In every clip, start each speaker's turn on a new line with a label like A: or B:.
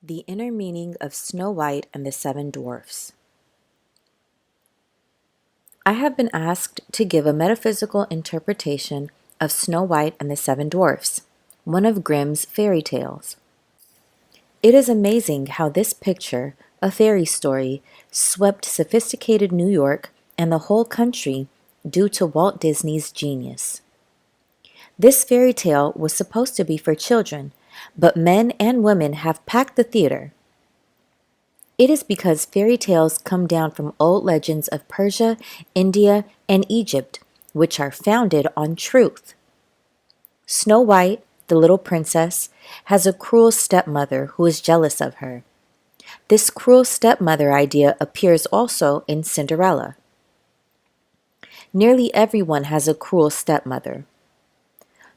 A: The Inner Meaning of Snow White and the Seven Dwarfs. I have been asked to give a metaphysical interpretation of Snow White and the Seven Dwarfs, one of Grimm's fairy tales. It is amazing how this picture, a fairy story, swept sophisticated New York and the whole country due to Walt Disney's genius. This fairy tale was supposed to be for children, but men and women have packed the theater. It is because fairy tales come down from old legends of Persia, India, and Egypt, which are founded on truth. Snow White, the little princess, has a cruel stepmother who is jealous of her. This cruel stepmother idea appears also in Cinderella. Nearly everyone has a cruel stepmother.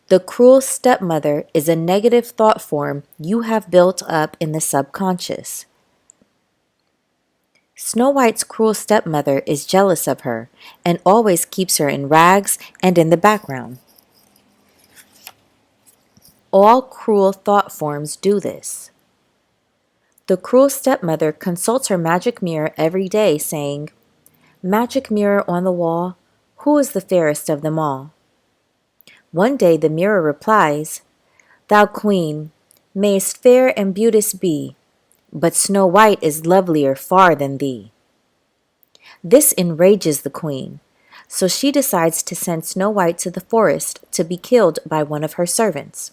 A: The cruel stepmother is a negative thought form you have built up in the subconscious. Snow White's cruel stepmother is jealous of her and always keeps her in rags and in the background. All cruel thought forms do this. The cruel stepmother consults her magic mirror every day, saying, "Magic mirror on the wall, who is the fairest of them all?" One day the mirror replies, "Thou queen, mayst fair and beauteous be, but Snow White is lovelier far than thee." This enrages the queen, so she decides to send Snow White to the forest to be killed by one of her servants.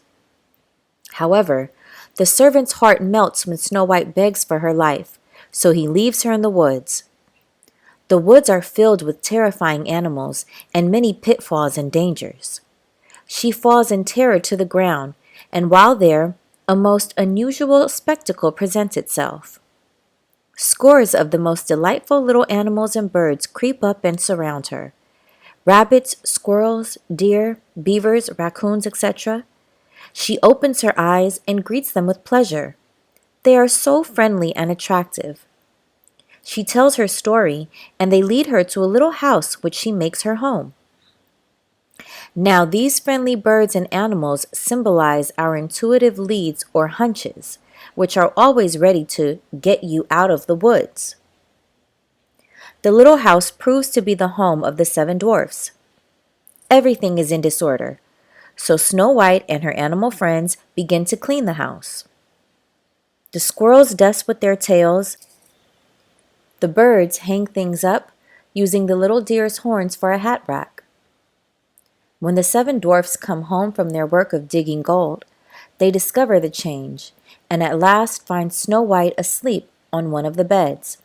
A: However, the servant's heart melts when Snow White begs for her life, so he leaves her in the woods. The woods are filled with terrifying animals and many pitfalls and dangers. She falls in terror to the ground, and while there, a most unusual spectacle presents itself. Scores of the most delightful little animals and birds creep up and surround her. Rabbits, squirrels, deer, beavers, raccoons, etc. She opens her eyes and greets them with pleasure. They are so friendly and attractive. She tells her story, and they lead her to a little house which she makes her home. Now, these friendly birds and animals symbolize our intuitive leads or hunches, which are always ready to get you out of the woods. The little house proves to be the home of the Seven Dwarfs. Everything is in disorder, so Snow White and her animal friends begin to clean the house. The squirrels dust with their tails. The birds hang things up, using the little deer's horns for a hat rack. When the Seven Dwarfs come home from their work of digging gold, they discover the change, and at last find Snow White asleep on one of the beds.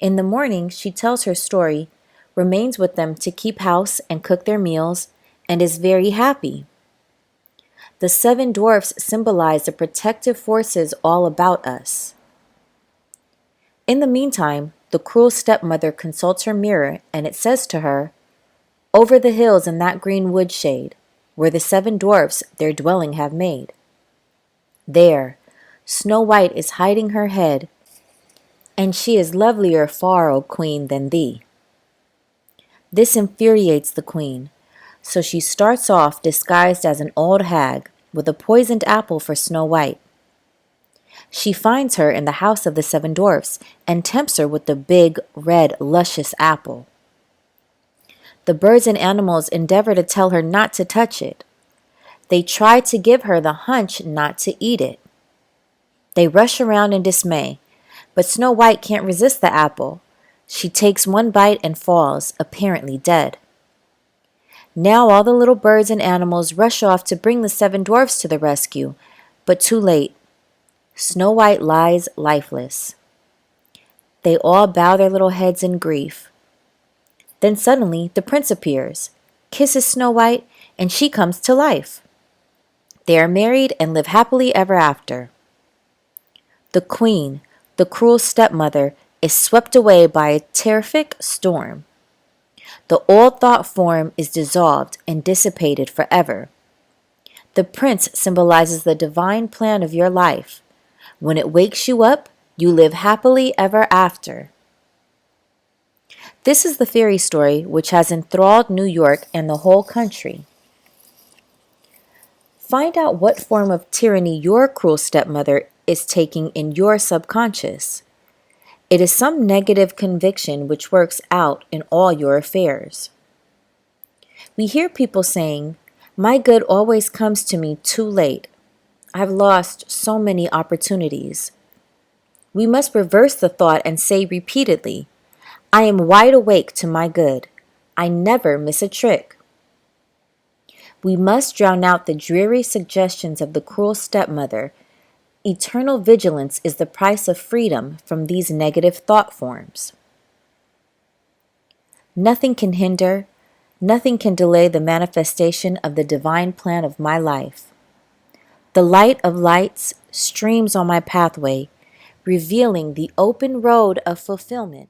A: In the morning, she tells her story, remains with them to keep house and cook their meals, and is very happy. The Seven Dwarfs symbolize the protective forces all about us. In the meantime, the cruel stepmother consults her mirror, and it says to her, "Over the hills in that green wood shade, where the Seven Dwarfs their dwelling have made. There, Snow White is hiding her head, and she is lovelier far, O queen, than thee." This infuriates the queen, so she starts off disguised as an old hag with a poisoned apple for Snow White. She finds her in the house of the Seven Dwarfs and tempts her with the big, red, luscious apple. The birds and animals endeavor to tell her not to touch it. They try to give her the hunch not to eat it. They rush around in dismay, but Snow White can't resist the apple. She takes one bite and falls, apparently dead. Now all the little birds and animals rush off to bring the Seven Dwarfs to the rescue, but too late. Snow White lies lifeless. They all bow their little heads in grief. Then suddenly the prince appears, kisses Snow White, and she comes to life. They are married and live happily ever after. The queen, the cruel stepmother, is swept away by a terrific storm. The old thought form is dissolved and dissipated forever. The prince symbolizes the divine plan of your life. When it wakes you up, you live happily ever after. This is the fairy story which has enthralled New York and the whole country. Find out what form of tyranny your cruel stepmother is taking in your subconscious. It is some negative conviction which works out in all your affairs. We hear people saying, "My good always comes to me too late. I've lost so many opportunities." We must reverse the thought and say repeatedly, "I am wide awake to my good. I never miss a trick." We must drown out the dreary suggestions of the cruel stepmother. Eternal vigilance is the price of freedom from these negative thought forms. Nothing can hinder, nothing can delay the manifestation of the divine plan of my life. The light of lights streams on my pathway, revealing the open road of fulfillment.